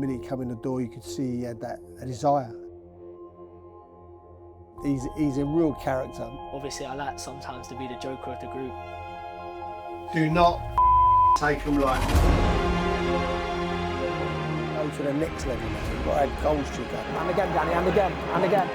minute he came in the door, you could see he had that desire. He's a real character. Obviously, I like sometimes to be the joker of the group. Do not take him like. Go to the next level now. You've got to add goals to that. And again, Danny, and again, and again.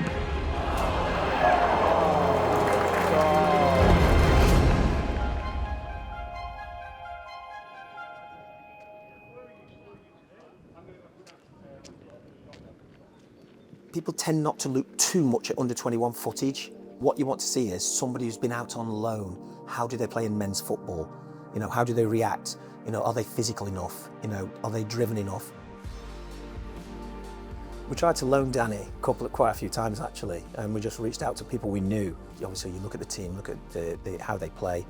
People tend not to look too much at under-21 footage. What you want to see is somebody who's been out on loan. How do they play in men's football? You know, how do they react? You know, are they physical enough? You know, are they driven enough? We tried to loan Danny quite a few times actually, and we just reached out to people we knew. Obviously, you look at the team, look at how they play.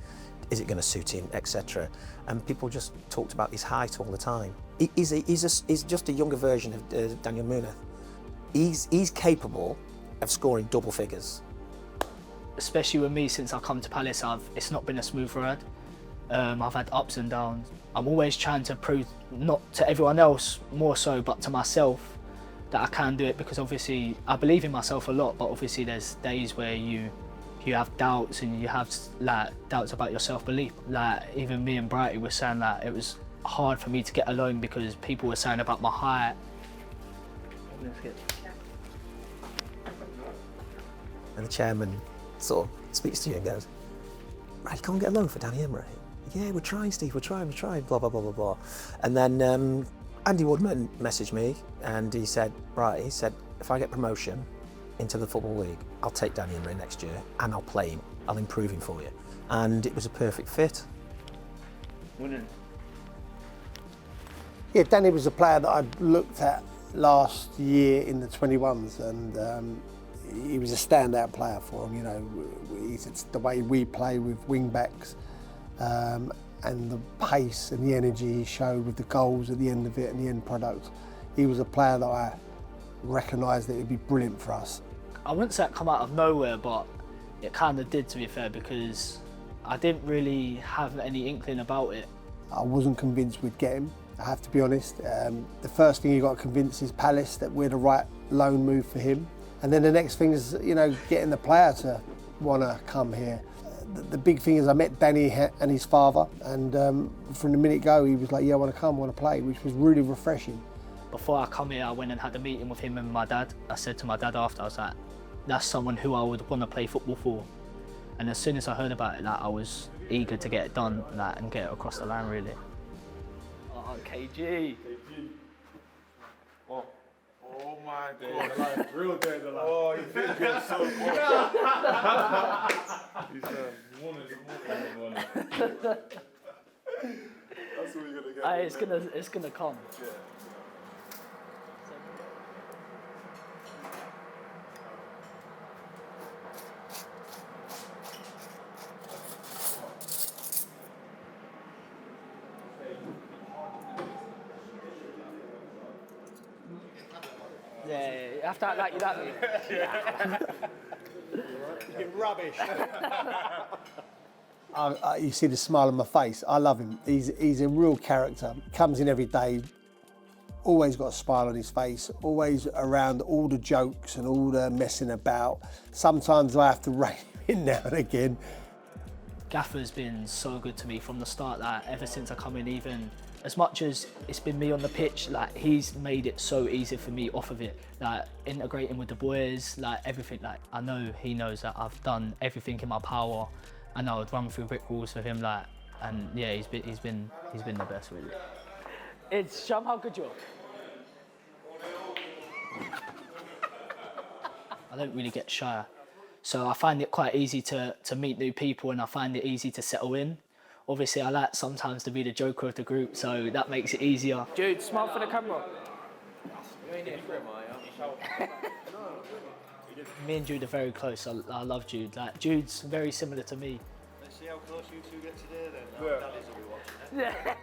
Is it going to suit him, etc. And people just talked about his height all the time. He's just a younger version of Daniel Muñoz. He's capable of scoring double figures. Especially with me, since I come to Palace, it's not been a smooth ride. I've had ups and downs. I'm always trying to prove, not to everyone else more so, but to myself, that I can do it, because obviously I believe in myself a lot, but obviously there's days where you have doubts and you have like doubts about your self-belief. Like even me and Brighty were saying that it was hard for me to get alone because people were saying about my height. And the chairman sort of speaks to you and goes, right, you can't get a loan for Danny Imray. Yeah, we're trying, Steve, we're trying, blah, blah, blah, blah, blah. And then Andy Woodman messaged me and he said, if I get promotion into the Football League, I'll take Danny Imray next year and I'll play him, I'll improve him for you. And it was a perfect fit. Wouldn't? Yeah, Danny was a player that I looked at last year in the 21s, and he was a standout player for him. You know, it's the way we play with wing backs, and the pace and the energy he showed with the goals at the end of it and the end product. He was a player that I recognised that he'd be brilliant for us. I wouldn't say it come out of nowhere, but it kind of did, to be fair, because I didn't really have any inkling about it. I wasn't convinced we'd get him, I have to be honest. The first thing you got to convince is Palace that we're the right loan move for him. And then the next thing is, you know, getting the player to want to come here. The big thing is I met Danny and his father, and from the minute go he was like, yeah, I want to come, I want to play, which was really refreshing. Before I come here, I went and had a meeting with him and my dad. I said to my dad after, I was like, that's someone who I would want to play football for. And as soon as I heard about it, like, I was eager to get it done, like, and get it across the line, really. Oh, KG. Oh my God. Real day of the life. Oh, you think you're so good. He's one. That's what you're gonna get. It's gonna come. Yeah. Yeah, you have to act like you don't mean. You're rubbish. You see the smile on my face. I love him. He's a real character. Comes in every day, always got a smile on his face, always around all the jokes and all the messing about. Sometimes I have to rein him in now and again. Gaffer's been so good to me from the start, like, ever since I come in, even as much as it's been me on the pitch, like, he's made it so easy for me off of it, like integrating with the boys, like everything. Like, I know he knows that I've done everything in my power, and I would run through brick walls for him, like, and yeah, he's been the best, really. It's somehow good job. I don't really get shy, so I find it quite easy to meet new people, and I find it easy to settle in. Obviously, I like sometimes to be the joker of the group, so that makes it easier. Jude, smile for the camera. Me and Jude are very close. I love Jude. Like, Jude's very similar to me. Let's see how close you two get today then. Yeah.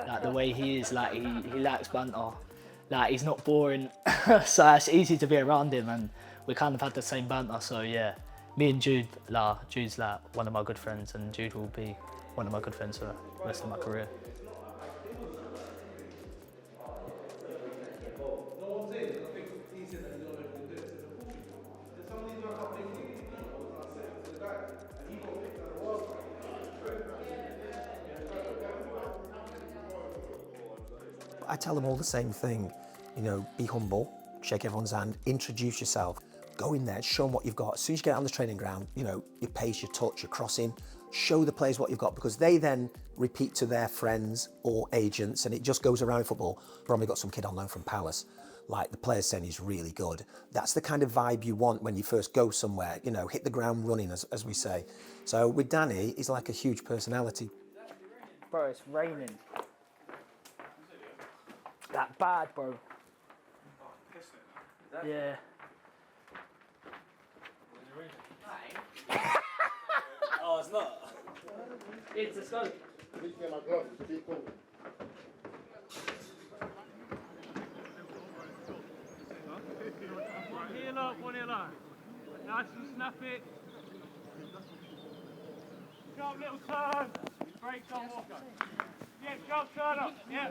Like, the way he is, like, he likes banter. Like, he's not boring, so it's easy to be around him, and we kind of had the same banter, so yeah. Me and Jude, Jude's like one of my good friends, and Jude will be one of my good friends for the rest of my career. I tell them all the same thing. You know, be humble, shake everyone's hand, introduce yourself, go in there, show them what you've got. As soon as you get on the training ground, you know, your pace, your touch, your crossing, show the players what you've got, because they then repeat to their friends or agents, and it just goes around in football. Bromley got some kid on loan from Palace, like the players saying he's really good. That's the kind of vibe you want when you first go somewhere, you know, hit the ground running, as we say. So with Danny, he's like a huge personality. Bro, it's raining. That bad, bro. Yeah. Oh, it's not. It's a scope. One heel up. Nice and snappy. Sharp little turn. Brakes on Walker. Yeah, sharp turn up. Yeah.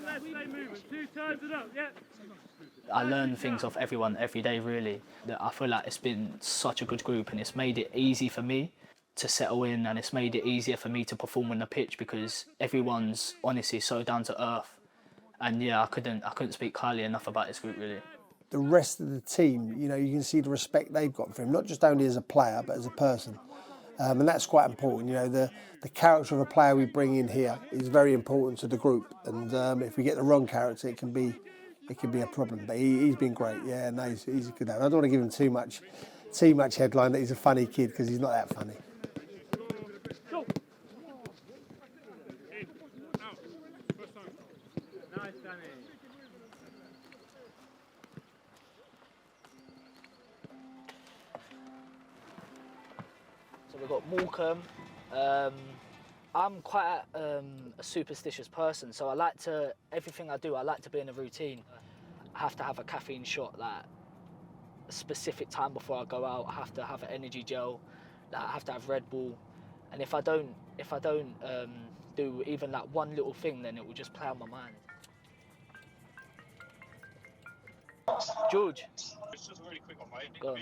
Let's stay moving. 2 turns and up. Yeah. I learn things off everyone every day, really. I feel like it's been such a good group, and it's made it easy for me to settle in, and it's made it easier for me to perform on the pitch, because everyone's honestly so down to earth. And yeah, I couldn't speak highly enough about this group, really. The rest of the team, you know, you can see the respect they've got for him, not just only as a player, but as a person. And that's quite important. You know, the character of a player we bring in here is very important to the group. And if we get the wrong character, it can be a problem. But he's been great. Yeah, no, he's a good lad. I don't want to give him too much headline that he's a funny kid, because he's not that funny. Nice, Danny. So we've got Morecambe. I'm quite a superstitious person, so everything I do, I like to be in a routine. I have to have a caffeine shot like a specific time before I go out. I have to have an energy gel. I have to have Red Bull, and if I don't do even like one little thing, then it will just play on my mind. George. It's just a really quick one, mate. Go on.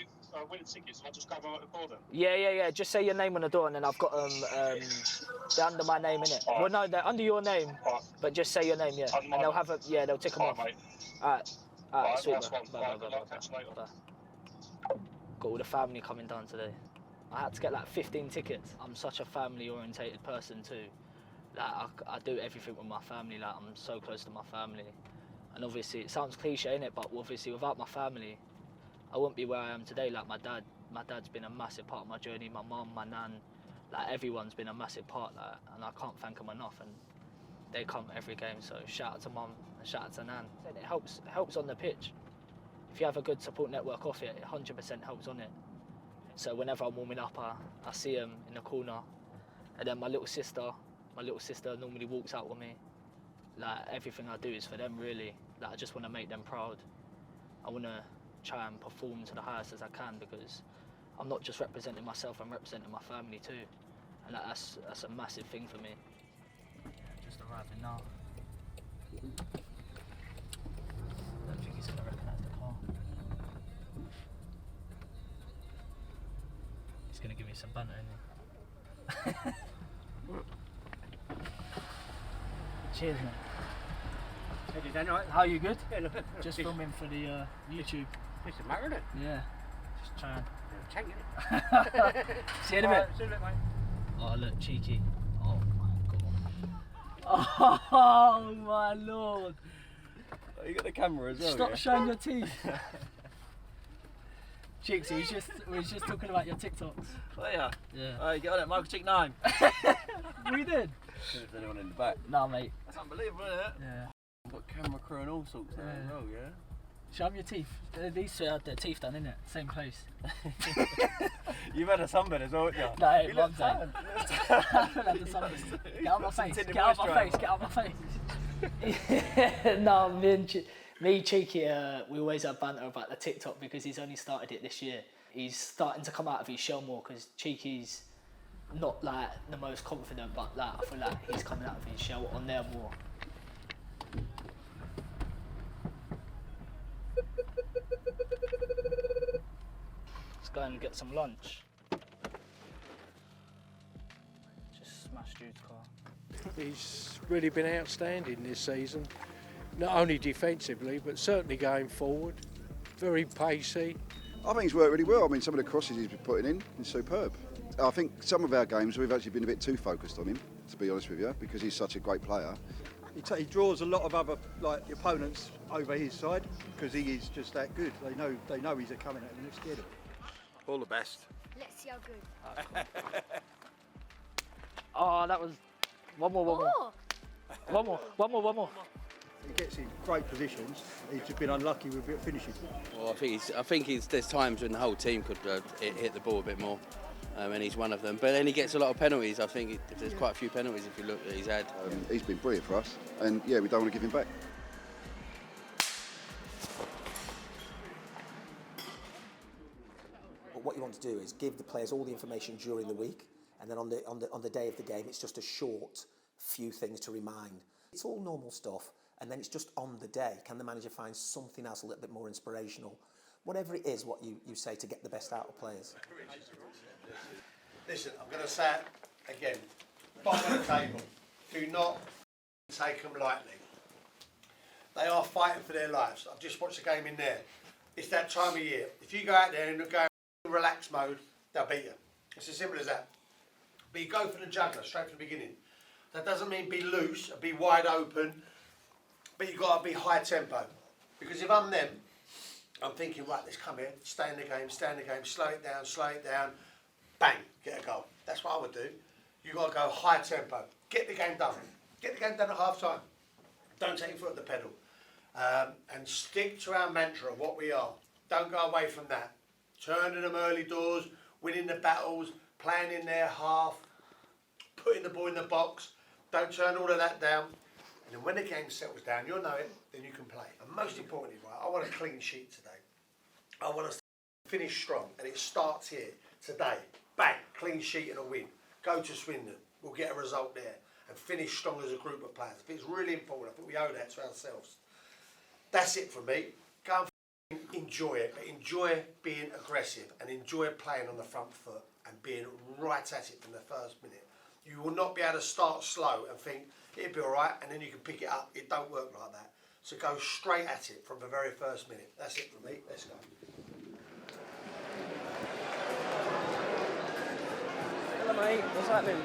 Winning tickets, I'll just grab them at the door then. Yeah. Just say your name on the door, and then I've got they're under my name, innit? Right. Well, no, they're under your name, Right. but just say your name, yeah. Under my And they'll name. have they'll tick them All off. right, mate. Alright, Right, sweet. nice one. Bye, Right, bye, good bye, luck, bye, catch you later. bye. Got all the family coming down today. I had to get like 15 tickets. I'm such a family-orientated person too. Like I do everything with my family. Like I'm so close to my family. And obviously, it sounds cliche, innit? But obviously, without my family, I wouldn't be where I am today. Like my dad's been a massive part of my journey. My mum, my nan, like everyone's been a massive part. Like, and I can't thank them enough. And they come every game. So shout out to mum and shout out to nan. It helps on the pitch. If you have a good support network off it, 100% helps on it. So whenever I'm warming up, I see them in the corner, and then my little sister normally walks out with me. Like everything I do is for them, really. Like I just want to make them proud. I want to try and perform to the highest as I can, because I'm not just representing myself, I'm representing my family too, and that's a massive thing for me. Yeah, just arriving now. I don't think he's gonna recognise the car. He's gonna give me some banter, isn't he? Cheers, mate. Hey, Daniel, How are you? Good? yeah, look, Just filming for the YouTube. It's a matter, isn't it? Yeah. Just trying. Tank, isn't it? See you in a bit. See you later, mate. Oh, look, cheeky. Oh my god. Oh my lord. Oh, you got the camera as well. Stop yeah? showing your teeth. Cheeksy, we was just talking about your TikToks. Oh yeah. Yeah. Oh, you got it, Michael Chick 9. We did. If there's anyone in the back. Nah, mate. That's unbelievable, isn't it? Yeah. We've got camera crew and all sorts there as well, yeah? Show them your teeth. These two had their teeth done, innit? Same place. You've had a sunburn as well, haven't you? No, You look tan. Get out my face. Tinted Get out my moisturiser. face. Get out my face. No, me Cheeky, we always have banter about the TikTok, because he's only started it this year. He's starting to come out of his shell more, because Cheeky's not like the most confident, but like I feel like he's coming out of his shell on there more. Let's go and get some lunch. Just smashed Jude's car. He's really been outstanding this season. Not only defensively, but certainly going forward. Very pacey. I think he's worked really well. I mean, some of the crosses he's been putting in is superb. I think some of our games we've actually been a bit too focused on him, to be honest with you, because he's such a great player. He draws a lot of other opponents over his side because he is just that good. They know he's coming at them. They're scared of him. All the best. Let's see how good. Oh, that was one more. He gets in great positions. He's just been unlucky with a bit of finishing. Well, I think there's times when the whole team could hit the ball a bit more, and he's one of them. But then he gets a lot of penalties. I think there's quite a few penalties if you look that he's had. He's been brilliant for us, and yeah, we don't want to give him back. But what you want to do is give the players all the information during the week, and then on the day of the game, it's just a short few things to remind. It's all normal stuff. And then it's just on the day. Can the manager find something else a little bit more inspirational? Whatever it is, what you say to get the best out of players. Listen, I'm going to say it again. Bottom of the table. Do not take them lightly. They are fighting for their lives. I've just watched a game in there. It's that time of year. If you go out there and go in relax mode, they'll beat you. It's as simple as that. But you go for the juggler straight from the beginning. That doesn't mean be loose or be wide open. But you've got to be high tempo. Because if I'm them, I'm thinking, right, let's come here, stay in the game, slow it down, bang, get a goal. That's what I would do. You've got to go high tempo. Get the game done. Get the game done at half time. Don't take your foot at the pedal. And stick to our mantra of what we are. Don't go away from that. Turning them early doors, winning the battles, playing in their half, putting the ball in the box. Don't turn all of that down. And then when the game settles down, you'll know it, then you can play. And most importantly, right, I want a clean sheet today. I want us to finish strong, and it starts here, today. Bang, clean sheet and a win. Go to Swindon, we'll get a result there, and finish strong as a group of players. I think it's really important. I think we owe that to ourselves. That's it for me. Go and enjoy it, but enjoy being aggressive and enjoy playing on the front foot and being right at it from the first minute. You will not be able to start slow and think, it'll be all right, and then you can pick it up. It don't work like that. So go straight at it from the very first minute. That's it for me. Let's go. Hello, mate. What's happening?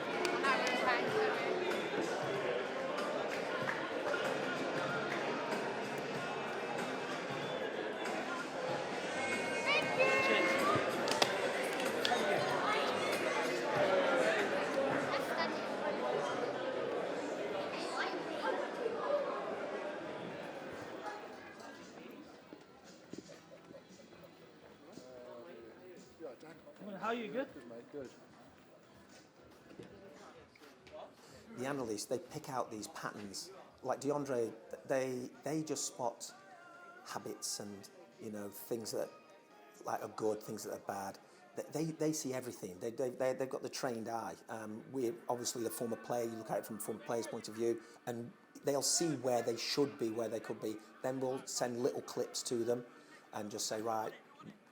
How are you? Good? Good, mate. Good. The analysts, they pick out these patterns. Like DeAndre, they just spot habits and, you know, things that like are good, things that are bad. They see everything. They've got the trained eye. We're obviously the former player. You look at it from a former player's point of view, and they'll see where they should be, where they could be. Then we'll send little clips to them and just say, right,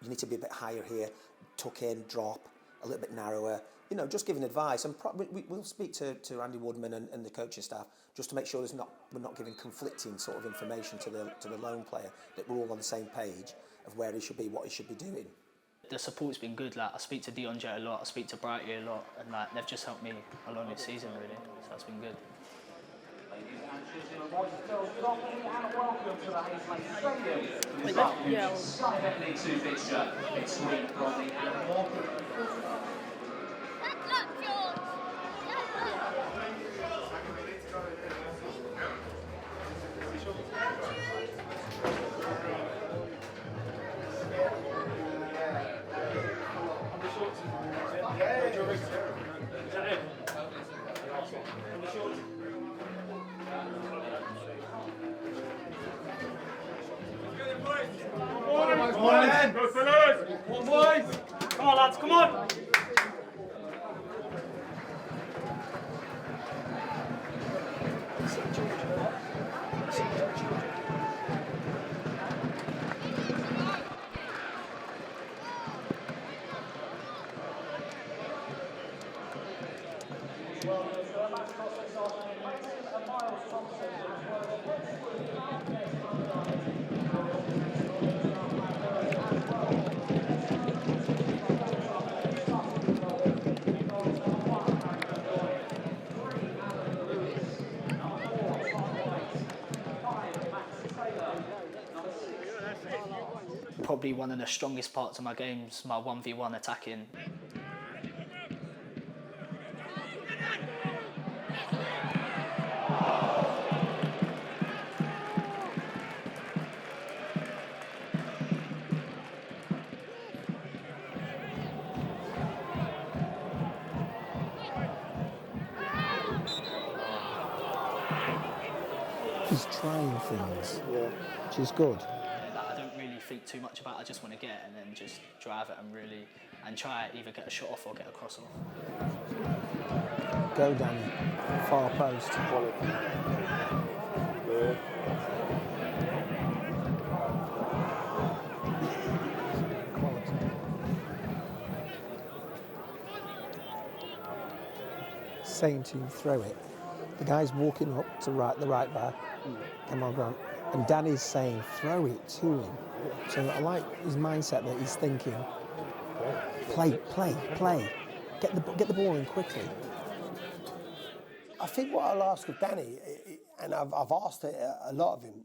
you need to be a bit higher here, tuck in, drop, a little bit narrower. You know, just giving advice. And we'll speak to Andy Woodman and the coaching staff just to make sure we're not giving conflicting sort of information to the lone player, that we're all on the same page of where he should be, what he should be doing. The support's been good. Like, I speak to DeAndre a lot, I speak to Brighty a lot, and like they've just helped me along this season really. So it's been good. Yeah. Sky Bet League 2 fixture between Bromley and Wharton. Come on, lads, come on! Well, probably one of the strongest parts of my games, my 1v1 attacking. He's trying things, which is good. That I don't really think too much about. I just want to get it and then just drive it and try either get a shot off or get a cross off. Go, Danny. Far post. Quality. Good. Saying to him, throw it. The guy's walking up to the right back. Come on, Grant. And Danny's saying, throw it to him. So I like his mindset that he's thinking, play. Get the ball in quickly. I think what I'll ask of Danny, and I've asked it a lot of him,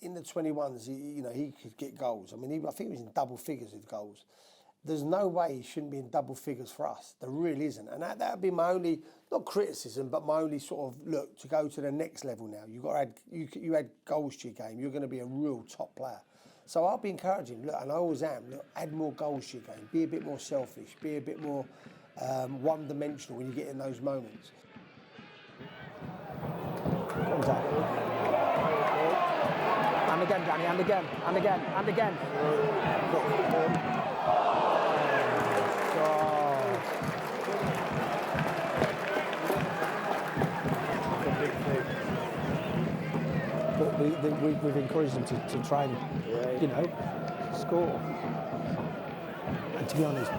in the 21s, he could get goals. I mean, I think he was in double figures with goals. There's no way he shouldn't be in double figures for us. There really isn't. And that would be my only, not criticism, but my only sort of, look, to go to the next level now. You've got to add, you add goals to your game. You're going to be a real top player. So I'll be encouraging, look, and I always am, look, add more goals to your game. Be a bit more selfish. Be a bit more one-dimensional when you get in those moments. Come on, and again, Danny, and again. But we've encouraged him to try and, score. And to be honest,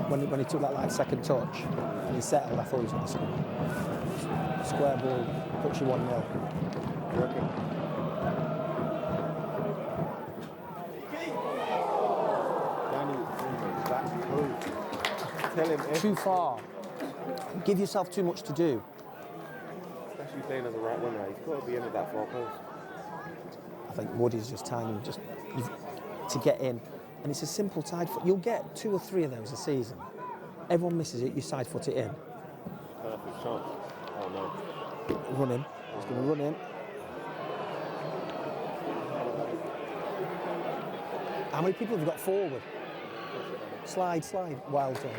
when he took that second touch and he settled, I thought he was going to score. Square ball, puts you 1-0. Tell him too far. Give yourself too much to do. Especially playing as a right winger, he's got to be in at that far post. I think Woody's just timing to get in, and it's a simple side foot. You'll get 2 or 3 of those a season. Everyone misses it. You side foot it in. Perfect chance. Oh no. Run him. He's going to run in. How many people have you got forward? Slide. Wild turn.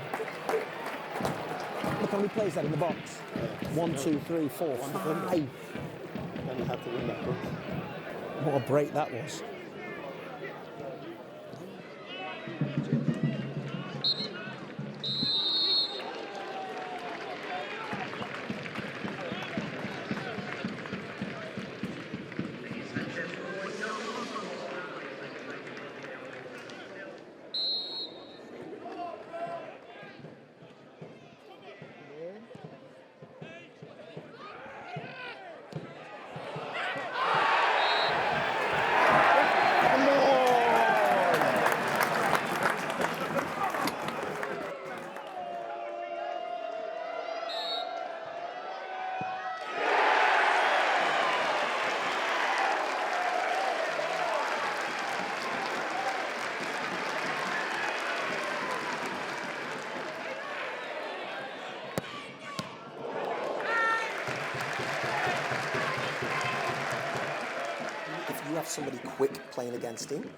Look how many plays that in the box. 1, 2, 3, 4, 5. And you had to win that cross. What a break that was. Somebody quick playing against him,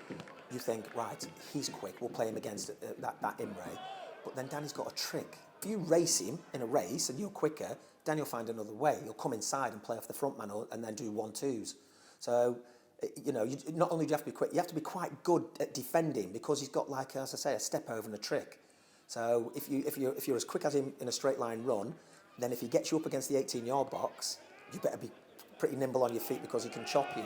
you think, right, he's quick, we'll play him against that Imray. But then Danny's got a trick. If you race him in a race and you're quicker, Danny will find another way. He'll come inside and play off the front man and then do 1-2s. So, not only do you have to be quick, you have to be quite good at defending because he's got, like, as I say, a step over and a trick. So if you're as quick as him in a straight line run, then if he gets you up against the 18-yard box, you better be pretty nimble on your feet because he can chop you.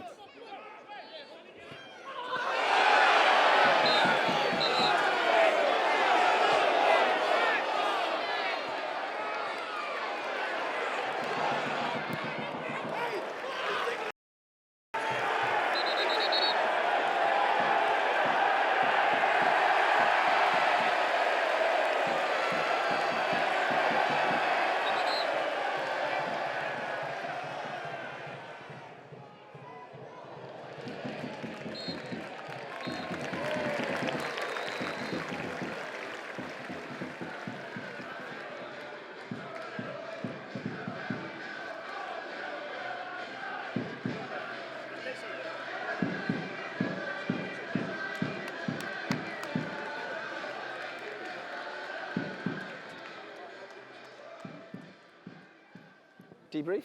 Debrief?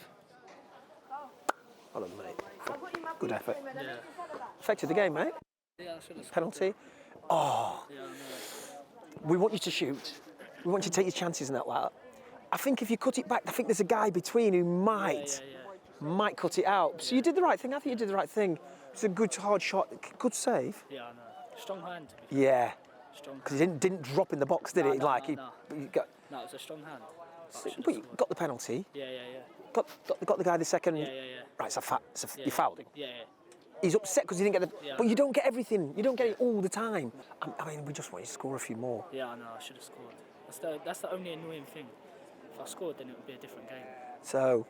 Hold on, mate. Good effort. Affected the game, mate. Penalty. Oh. We want you to shoot. We want you to take your chances in that like that. I think if you cut it back, I think there's a guy between who might cut it out. So you did the right thing. I think you did the right thing. It's a good hard shot. Good save. Yeah, I know. Strong hand. Yeah. Strong. Because he didn't drop in the box, did it? No, He got. No, it was a strong hand. But you got the penalty. Yeah. Got the guy the second. Yeah. Right, you fouled him. Yeah. He's upset because he didn't get the. Yeah. But you don't get everything. You don't get it all the time. I mean, we just want you to score a few more. Yeah, I know. I should have scored. That's the only annoying thing. If I scored, then it would be a different game. So,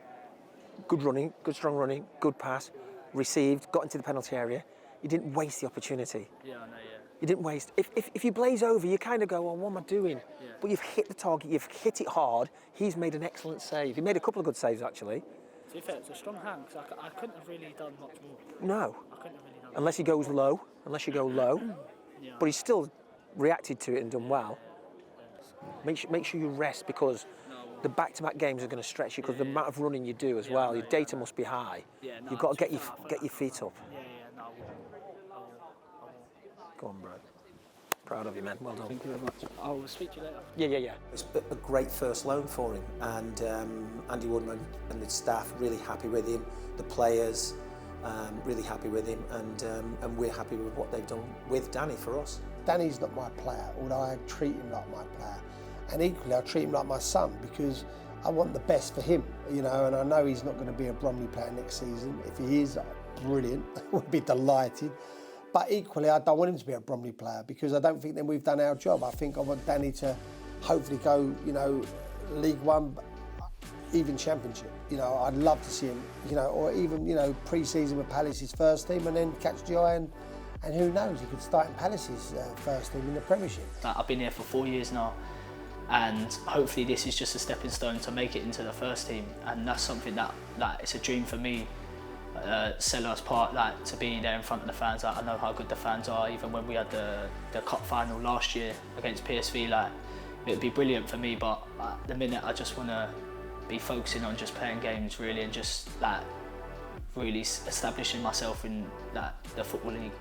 good running, good strong running, good pass, received, got into the penalty area. You didn't waste the opportunity. Yeah, I know. Yeah. You didn't waste. If you blaze over, you kind of go, well, what am I doing? Yeah. But you've hit the target. You've hit it hard. He's made an excellent save. He made a couple of good saves actually. To be fair, it's a strong hand because I couldn't have really done much more. No. I couldn't have really done. Unless he goes low. Unless you go low. Yeah. But he's still reacted to it and done well. Make sure you rest because the back-to-back games are going to stretch you because the amount of running you do as well. Your data must be high. Yeah, no, You've got to get your feet up. Yeah, no, I will. Go on, bro. Proud of you, man. Well done. Thank you very much. I will speak to you later. Yeah. It's a great first loan for him, and Andy Woodman and the staff really happy with him. The players really happy with him, and we're happy with what they've done with Danny for us. Danny's not my player, although I treat him like my player. And equally, I treat him like my son because I want the best for him, you know, and I know he's not going to be a Bromley player next season. If he is, brilliant, we'll be delighted. But equally, I don't want him to be a Bromley player because I don't think then we've done our job. I think I want Danny to hopefully go, you know, League One, even Championship. You know, I'd love to see him, you know, or even, you know, pre-season with Palace's first team and then catch the eye and who knows, he could start in Palace's first team in the Premiership. I've been here for 4 years now. And hopefully this is just a stepping stone to make it into the first team, and that's something that it's a dream for me. Sellers Park, to be there in front of the fans. I know how good the fans are. Even when we had the cup final last year against PSV, it'd be brilliant for me. But at the minute, I just want to be focusing on just playing games really, and just really establishing myself in the Football League.